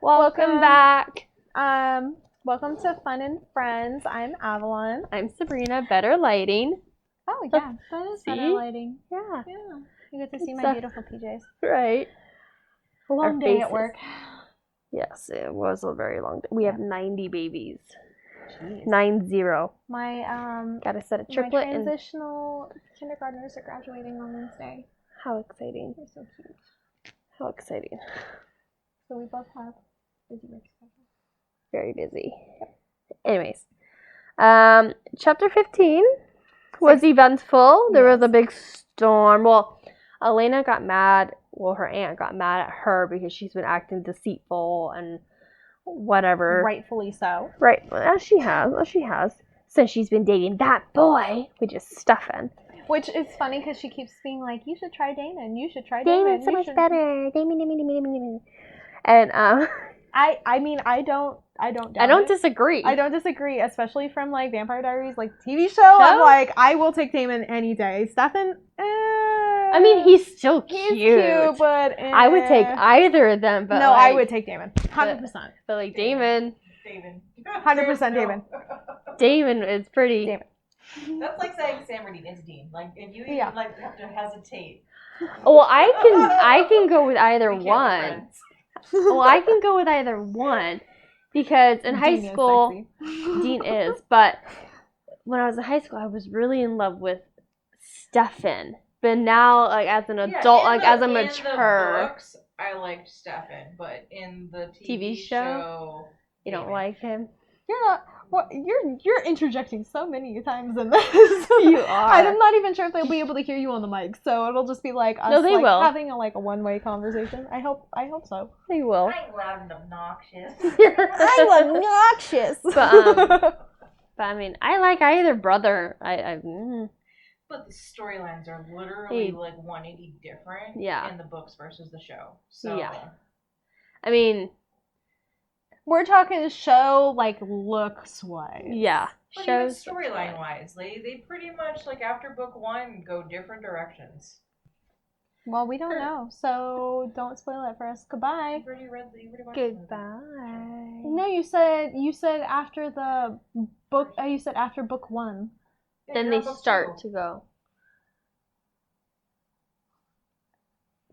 Welcome back. Welcome to Fun and Friends. I'm Avalon. I'm Sabrina. Better lighting. Oh yeah, that is better lighting. Yeah. You get to see my beautiful PJs. Right. A long day at work. Yes, it was a very long day. We have 90 babies. Jeez. 90. My Got a set of triplet my transitional kindergartners are graduating on Wednesday. How exciting! They're so cute. How exciting! So we both have busy work schedules. Very busy. Anyways, chapter 15 was eventful. There was a big storm. Well, Elena got mad. Well, her aunt got mad at her because she's been acting deceitful and whatever. Rightfully so. Right, as she has. Since she's been dating that boy, which is Stefan. Which is funny because she keeps being like, you should try Damon. You should try Damon. Damon's so much better. Damon. And I don't disagree. I don't disagree, especially from like Vampire Diaries, like TV show. I'm like, I will take Damon any day. Stefan, I mean, he's still cute. He's cute, but I would take either of them. But no, I would take Damon, 100%. But like Damon, 100% Damon. Damon is pretty. Damon. That's like saying Sam is Dean. Like if you even like have to hesitate. Well, I can go with either one. Well, I can go with either one because in high school, Dean is. But when I was in high school, I was really in love with Stefan. But now, like as an adult, as a mature, in the books, I liked Stefan, but in the TV show, you don't like him. You're not. Well, you're interjecting so many times in this. You are. I'm not even sure if they'll be able to hear you on the mic, so it'll just be like us will. Having a one-way conversation. I hope so. They will. I'm loud and obnoxious. I'm obnoxious. But I mean, I like either brother. But the storylines are literally like 180 different in the books versus the show. So I mean, we're talking show like looks wise. Yeah. But even storyline wise, they pretty much like after book 1 go different directions. Well, we don't know, so don't spoil it for us. Goodbye. You already watched Goodbye. No, you said after the book. You said after book 1. Then they start to go.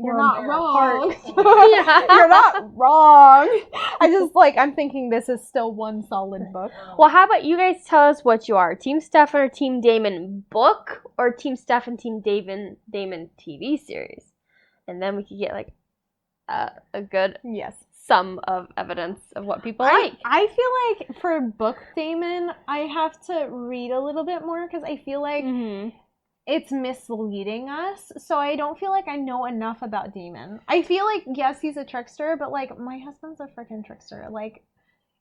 You're not wrong. You're not wrong. I'm thinking this is still one solid book. Well, how about you guys tell us what you are? Team Stefan or Team Damon book? Or Team Stefan, Team Damon TV series? And then we could get like a good sum of evidence of what people like. I feel like for book Damon, I have to read a little bit more because I feel like it's misleading us. So I don't feel like I know enough about Damon. I feel like, yes, he's a trickster, but like my husband's a freaking trickster. Like,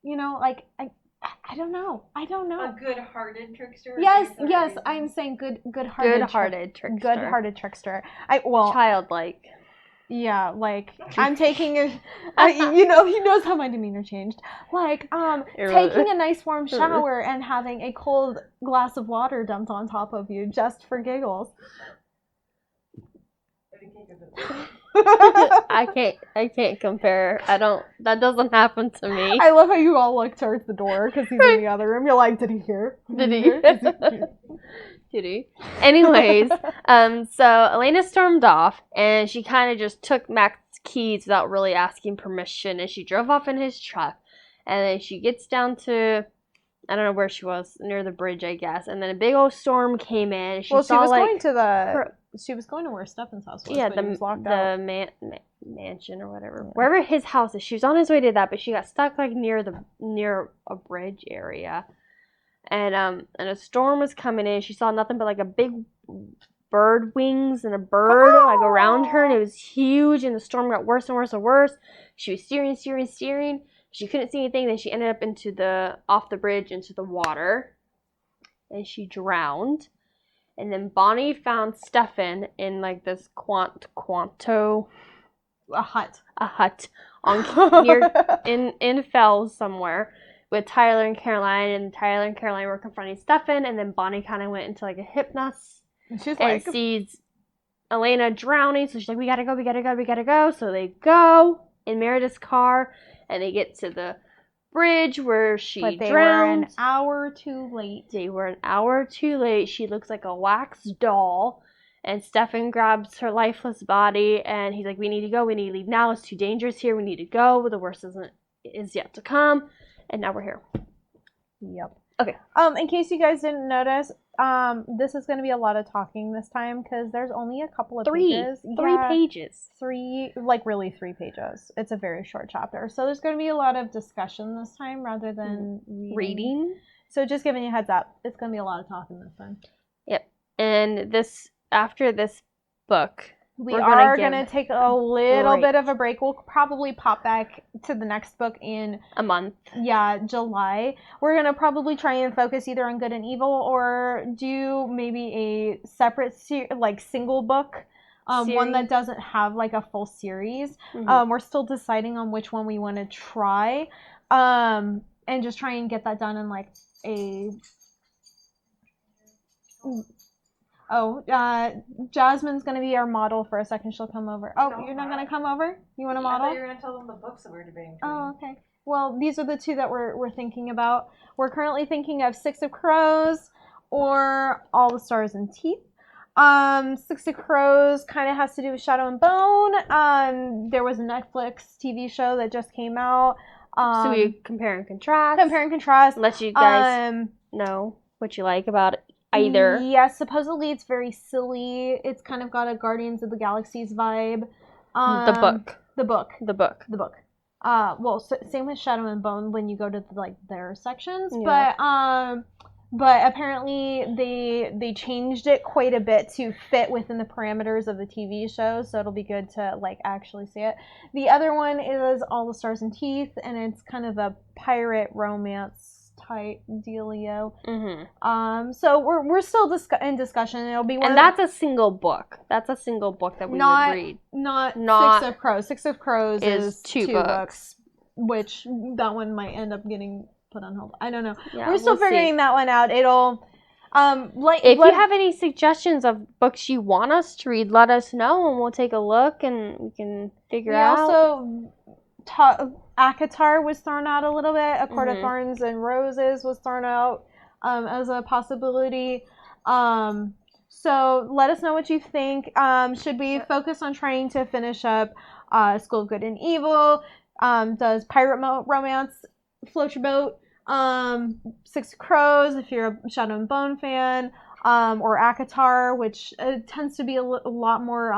you know, like I don't know. A good-hearted trickster? Yes, I'm saying good-hearted trickster. Good-hearted trickster. Childlike. Yeah, like, I'm taking he knows how my demeanor changed. Like, taking a nice warm shower and having a cold glass of water dumped on top of you just for giggles. I can't compare. That doesn't happen to me. I love how you all look towards the door because he's in the other room. You're like, did he hear? Did he? Anyways, so Elena stormed off and she kind of just took Mac's keys without really asking permission, and she drove off in his truck. And then she gets down to, I don't know where she was, near the bridge, I guess. And then a big old storm came in. And she was going to where Stefan's house was. Yeah, but he was locked out. Mansion or whatever, wherever his house is. She was on his way to that, but she got stuck like near a bridge area. And a storm was coming in. She saw nothing but like a big bird wings and a bird like around her, and it was huge. And the storm got worse and worse and worse. She was steering. She couldn't see anything. Then she ended up off the bridge into the water, and she drowned. And then Bonnie found Stefan in like this a hut on in Fells somewhere. With Tyler and Caroline, and Tyler and Caroline were confronting Stefan, and then Bonnie kind of went into like a hypnosis and sees Elena drowning, so she's like, we gotta go. So they go in Meredith's car, and they get to the bridge where she But they drowned. were an hour too late. They were an hour too late. She looks like a wax doll. And Stefan grabs her lifeless body, and he's like, we need to go. We need to leave now. It's too dangerous here. We need to go. The worst is yet to come. And now we're here. Yep. Okay. In case you guys didn't notice, this is going to be a lot of talking this time because there's only a couple of pages. Three pages. Really 3 pages. It's a very short chapter. So there's going to be a lot of discussion this time rather than reading. So just giving you a heads up, it's going to be a lot of talking this time. Yep. And after this book, we are going to take a little bit of a break. We'll probably pop back to the next book in a month. Yeah, July. We're going to probably try and focus either on good and evil or do maybe a separate single book. One that doesn't have like a full series. Mm-hmm. We're still deciding on which one we want to try. And just try and get that done in like a... Jasmine's going to be our model for a second. She'll come over. Oh, you're not going to come over? You want a model? I thought you were going to tell them the books that we're debating. Oh, okay. Well, these are the 2 that we're thinking about. We're currently thinking of Six of Crows or All the Stars and Teeth. Six of Crows kind of has to do with Shadow and Bone. There was a Netflix TV show that just came out. So we compare and contrast. Let you guys know what you like about it. Either. Yes, supposedly it's very silly. It's kind of got a Guardians of the Galaxies vibe. The book. Same with Shadow and Bone when you go to their sections. Yeah. But apparently they changed it quite a bit to fit within the parameters of the TV show, so it'll be good to actually see it. The other one is All the Stars and Teeth, and it's kind of a pirate romance type dealio. Mm-hmm. So we're still in discussion. It'll be that's a single book. That's a single book that we would read. Not Six of Crows. Six of Crows is 2 books, which that one might end up getting put on hold. I don't know. Yeah, we're still figuring that one out. It'll if you have any suggestions of books you want us to read, let us know and we'll take a look and we can figure out. Also ACOTAR was thrown out a little bit. A Court of Thorns and Roses was thrown out as a possibility. So let us know what you think. Should we focus on trying to finish up School of Good and Evil? Does pirate romance float your boat? Six of Crows, if you're a Shadow and Bone fan, or ACOTAR, which tends to be a lot more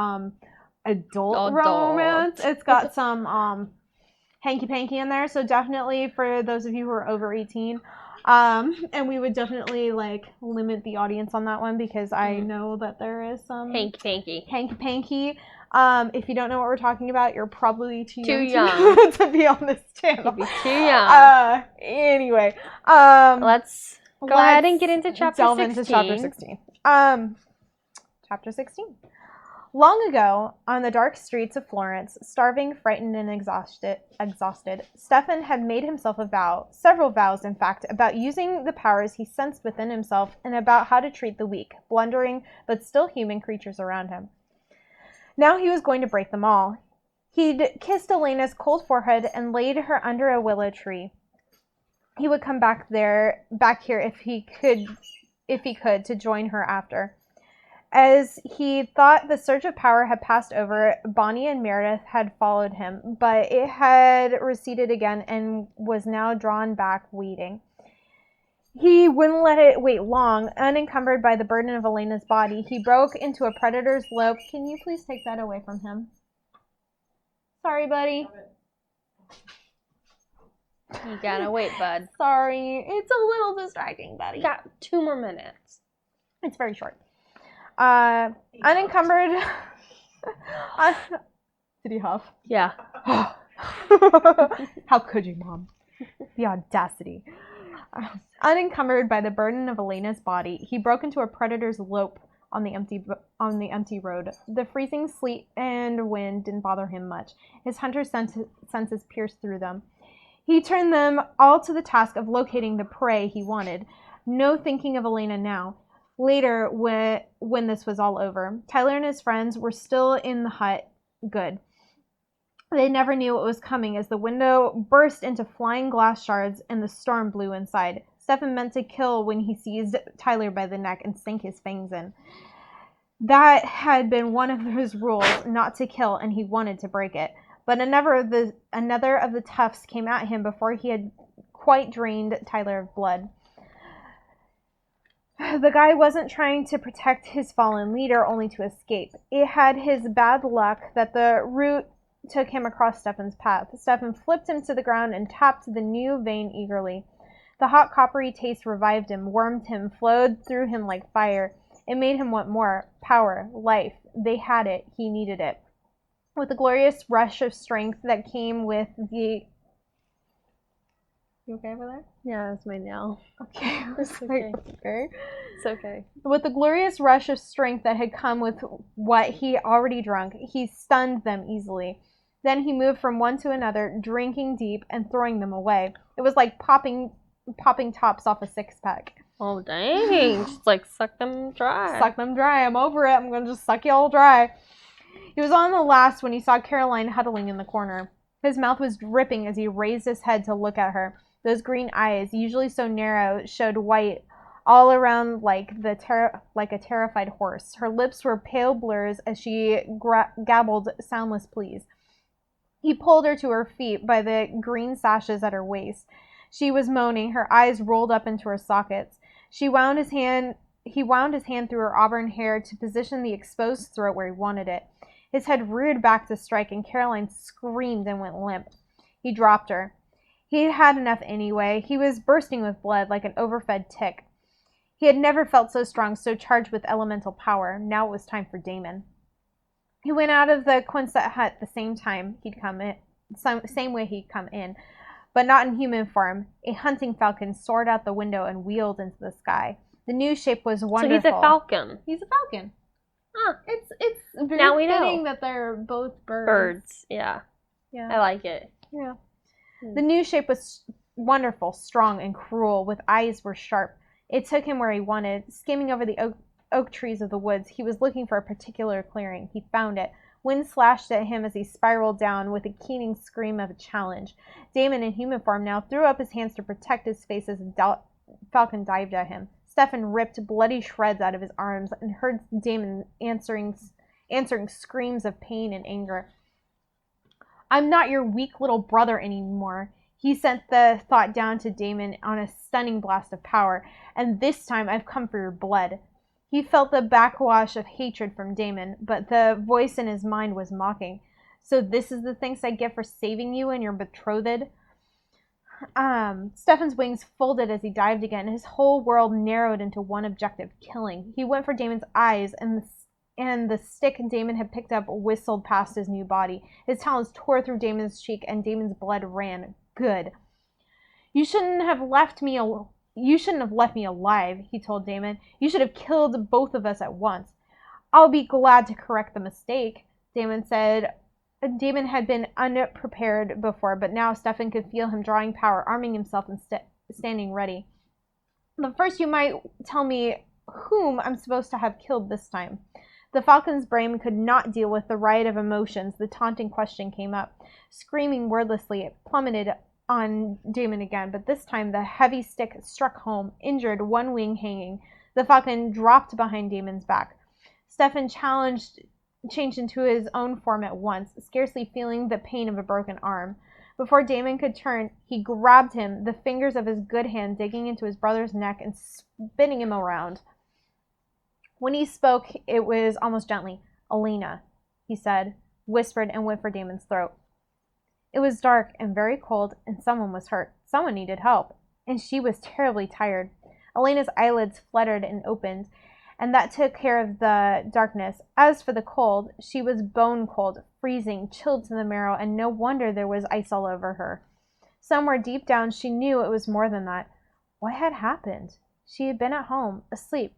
adult romance. It's got some hanky-panky in there, so definitely for those of you who are over 18. And we would definitely limit the audience on that one because I know that there is some hanky-panky. If you don't know what we're talking about, you're probably too young to be on this channel. You'd be too young. Anyway, let's go ahead and get into chapter 16. Into chapter 16. Chapter 16. Long ago, on the dark streets of Florence, starving, frightened, and exhausted, Stefan had made himself a vow, several vows in fact, about using the powers he sensed within himself and about how to treat the weak, blundering, but still human creatures around him. Now he was going to break them all. He'd kissed Elena's cold forehead and laid her under a willow tree. He would come back here if he could to join her after. As he thought the surge of power had passed over, Bonnie and Meredith had followed him, but it had receded again and was now drawn back, waiting. He wouldn't let it wait long. Unencumbered by the burden of Elena's body, he broke into a predator's lope. Can you please take that away from him? Sorry, buddy. You gotta wait, bud. Sorry. It's a little distracting, buddy. You got 2 more minutes. It's very short. Unencumbered. Did he huff? Yeah. How could you, Mom? The audacity. Unencumbered by the burden of Elena's body, he broke into a predator's lope on the empty road. The freezing sleet and wind didn't bother him much. His hunter's senses pierced through them. He turned them all to the task of locating the prey he wanted. No thinking of Elena now. Later, when this was all over, Tyler and his friends were still in the hut. Good. They never knew what was coming as the window burst into flying glass shards and the storm blew inside. Stefan meant to kill when he seized Tyler by the neck and sank his fangs in. That had been one of his rules, not to kill, and he wanted to break it. But another of the toughs came at him before he had quite drained Tyler of blood. The guy wasn't trying to protect his fallen leader, only to escape. It had his bad luck that the route took him across Stefan's path. Stefan flipped him to the ground and tapped the new vein eagerly. The hot coppery taste revived him, warmed him, flowed through him like fire. It made him want more. Power. Life. They had it. He needed it. With the glorious rush of strength that came with the... You okay over there? Yeah, that's my nail. Okay. It's okay. Okay. It's okay. With the glorious rush of strength that had come with what he already drunk, he stunned them easily. Then he moved from one to another, drinking deep and throwing them away. It was like popping tops off a six-pack. Oh, dang. Just like suck them dry. Suck them dry. I'm over it. I'm going to just suck you all dry. He was on the last when he saw Caroline huddling in the corner. His mouth was dripping as he raised his head to look at her. Those green eyes, usually so narrow, showed white all around like a terrified horse. Her lips were pale blurs as she gabbled soundless pleas. He pulled her to her feet by the green sashes at her waist. She was moaning, her eyes rolled up into her sockets. He wound his hand through her auburn hair to position the exposed throat where he wanted it. His head reared back to strike, and Caroline screamed and went limp. He dropped her. He had had enough anyway. He was bursting with blood like an overfed tick. He had never felt so strong, so charged with elemental power. Now it was time for Damon. He went out of the Quinset hut the same way he'd come in, but not in human form. A hunting falcon soared out the window and wheeled into the sky. The new shape was wonderful. So he's a falcon. He's a falcon. Huh. It's very now we fitting know that they're both birds. Birds, yeah. I like it. Yeah. The new shape was wonderful, strong, and cruel, with eyes were sharp. It took him where he wanted. Skimming over the oak trees of the woods, he was looking for a particular clearing. He found it. Wind slashed at him as he spiraled down with a keening scream of a challenge. Damon, in human form now, threw up his hands to protect his face as the falcon dived at him. Stefan ripped bloody shreds out of his arms and heard Damon answering screams of pain and anger. I'm not your weak little brother anymore. He sent the thought down to Damon on a stunning blast of power, and this time I've come for your blood. He felt the backwash of hatred from Damon, but the voice in his mind was mocking. So this is the thanks I get for saving you and your betrothed? Stefan's wings folded as he dived again. His whole world narrowed into one objective, killing. He went for Damon's eyes, and the stick Damon had picked up whistled past his new body. His talons tore through Damon's cheek, and Damon's blood ran. Good. You shouldn't have left me alive, he told Damon. You should have killed both of us at once. I'll be glad to correct the mistake, Damon said. Damon had been unprepared before, but now Stefan could feel him drawing power, arming himself and standing ready. But first you might tell me whom I'm supposed to have killed this time. The falcon's brain could not deal with the riot of emotions. The taunting question came up. Screaming wordlessly, it plummeted on Damon again, but this time the heavy stick struck home, injured, one wing hanging. The falcon dropped behind Damon's back. Stefan changed into his own form at once, scarcely feeling the pain of a broken arm. Before Damon could turn, he grabbed him, the fingers of his good hand digging into his brother's neck and spinning him around. When he spoke, it was almost gently. Elena, he said, whispered, and went for Damon's throat. It was dark and very cold, and someone was hurt. Someone needed help, and she was terribly tired. Elena's eyelids fluttered and opened, and that took care of the darkness. As for the cold, she was bone cold, freezing, chilled to the marrow, and no wonder there was ice all over her. Somewhere deep down, she knew it was more than that. What had happened? She had been at home, asleep.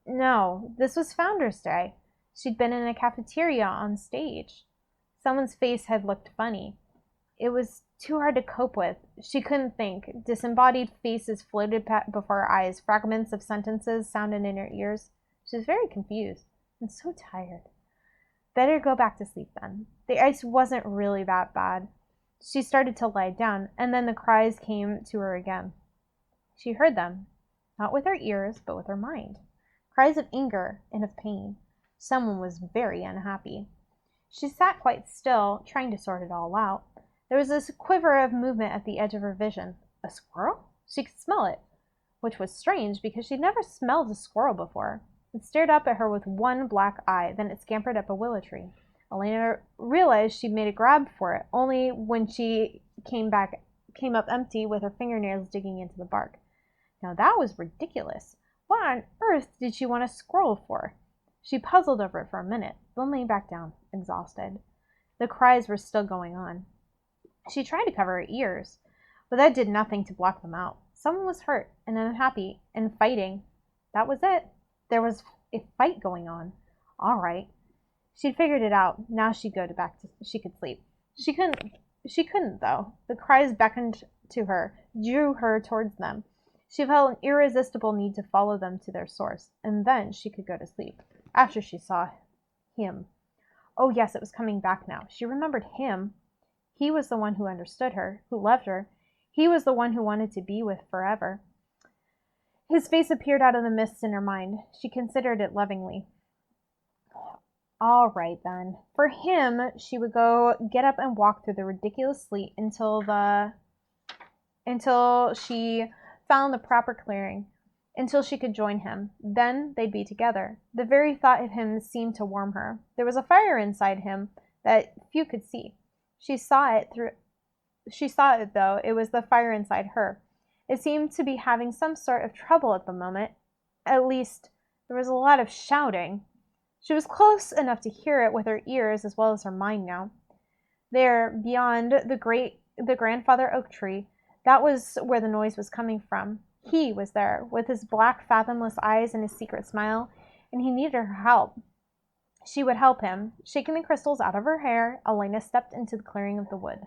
No, this was Founder's Day. She'd been in a cafeteria on stage. Someone's face had looked funny. It was too hard to cope with. She couldn't think. Disembodied faces floated before her eyes. Fragments of sentences sounded in her ears. She was very confused and so tired. Better go back to sleep then. The ice wasn't really that bad. She started to lie down, and then the cries came to her again. She heard them, not with her ears, but with her mind. Cries of anger and of pain. Someone was very unhappy. She sat quite still, trying to sort it all out. There was a quiver of movement at the edge of her vision. A squirrel? She could smell it, which was strange because she'd never smelled a squirrel before. It stared up at her with one black eye, then it scampered up a willow tree. Elena realized she'd made a grab for it, only when she came up empty with her fingernails digging into the bark. Now that was ridiculous. What on earth did she want a squirrel for? She puzzled over it for a minute, then lay back down, exhausted. The cries were still going on. She tried to cover her ears, but that did nothing to block them out. Someone was hurt and unhappy and fighting. That was it. There was a fight going on. All right. She'd figured it out. Now she'd go back to she could sleep. She couldn't though. The cries beckoned to her, drew her towards them. She felt an irresistible need to follow them to their source, and then she could go to sleep. After she saw him. Oh yes, it was coming back now. She remembered him. He was the one who understood her, who loved her. He was the one who wanted to be with forever. His face appeared out of the mists in her mind. She considered it lovingly. All right, then. For him, she would go get up and walk through the ridiculous sleet until she found the proper clearing, until she could join him. Then they'd be together. The very thought of him seemed to warm her. There was a fire inside him that few could see. She saw it, though. It was the fire inside her. It seemed to be having some sort of trouble at the moment. At least, there was a lot of shouting. She was close enough to hear it with her ears as well as her mind now. There, beyond the grandfather oak tree, that was where the noise was coming from. He was there, with his black, fathomless eyes and his secret smile, and he needed her help. She would help him. Shaking the crystals out of her hair, Elena stepped into the clearing of the wood.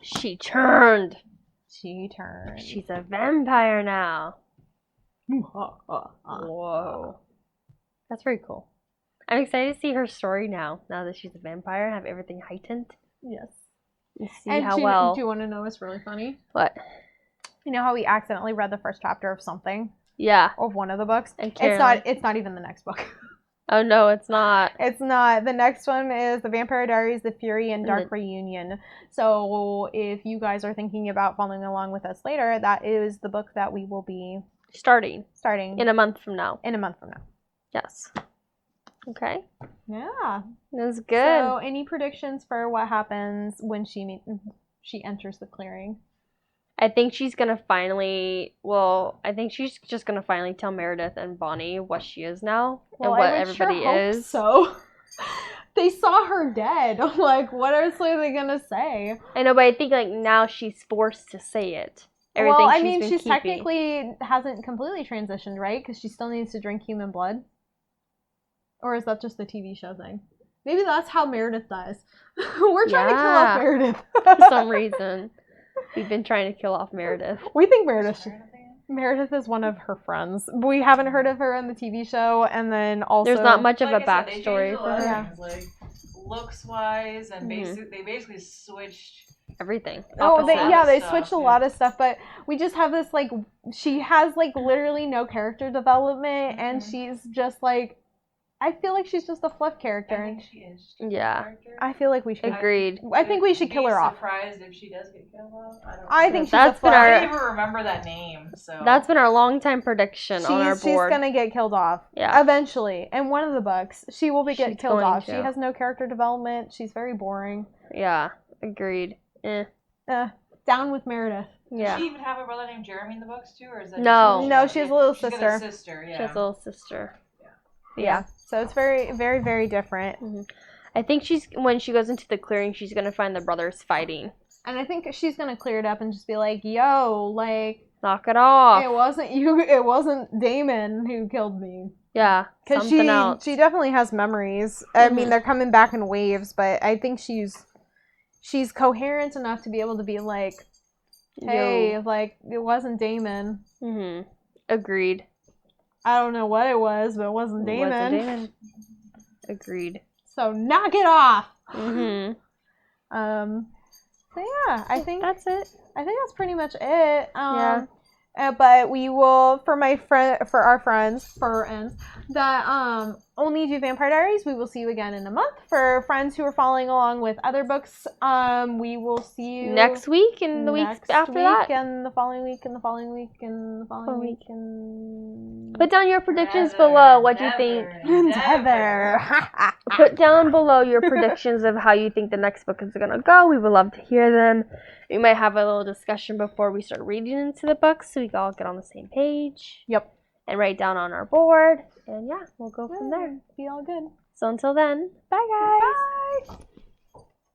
She turned. She's a vampire now. Whoa. That's very cool. I'm excited to see her story now that she's a vampire and have everything heightened. Yes. And see how well. Do you want to know what's really funny? What? You know how we accidentally read the first chapter of something? Yeah. Of one of the books? And it's not even the next book. Oh no, it's not. It's not. The next one is The Vampire Diaries, The Fury, and Dark Reunion. So if you guys are thinking about following along with us later, that is the book that we will be starting. In a month from now. Yes. Okay. Yeah. That was good. So any predictions for what happens when she enters the clearing? I think she's gonna finally. Well, I think she's just gonna finally tell Meredith and Bonnie what she is now and what everybody is. So they saw her dead. Like, what else are they gonna say? I know, but I think like now she's forced to say it. Well, I mean, she's technically hasn't completely transitioned, right? Because she still needs to drink human blood. Or is that just the TV show thing? Maybe that's how Meredith dies. We're trying to kill off Meredith for some reason. We've been trying to kill off Meredith. We think Meredith is one of her friends. We haven't heard of her in the TV show, and then also there's not much of a backstory for her. Like looks wise, and they basically switched everything. They switched a lot of stuff, but we just have this like she has like literally no character development, and she's just like. I feel like she's just a fluff character. I think she is. Yeah. I feel like we should. Agreed. I think we should kill her off. Surprised if she does get killed off. I think she's I don't even remember that name. So that's been our long-time prediction on our board. She's gonna get killed off. Yeah. Eventually, in one of the books, she will be getting killed off. To. She has no character development. She's very boring. Yeah. Agreed. Down with Meredith. Yeah. Does she even have a brother named Jeremy in the books too, or is that no? She has a little sister. She's got a sister. Yeah. She has a little sister. Yeah. So it's very, very, very different. Mm-hmm. I think when she goes into the clearing, she's going to find the brothers fighting. And I think she's going to clear it up and just be like, yo, like... knock it off. It wasn't Damon who killed me. Yeah, because she definitely has memories. I mean, they're coming back in waves, but I think she's coherent enough to be able to be like, hey, like, it wasn't Damon. Mm-hmm. Agreed. I don't know what it was, but it wasn't Damon. Agreed. So knock it off. Mm-hmm. So yeah, I think that's it. I think that's pretty much it. But we will, for our friends that only do Vampire Diaries, we will see you again in a month. For friends who are following along with other books, we will see you next week and the weeks after that, and the following week and the following week and the following week and. Put down your predictions below. What do you think? Put down below your predictions of how you think the next book is gonna go. We would love to hear them. We might have a little discussion before we start reading into the books, so we can all get on the same page. Yep. And write down on our board. And yeah, we'll go from there. Be all good. So until then, bye guys. Bye.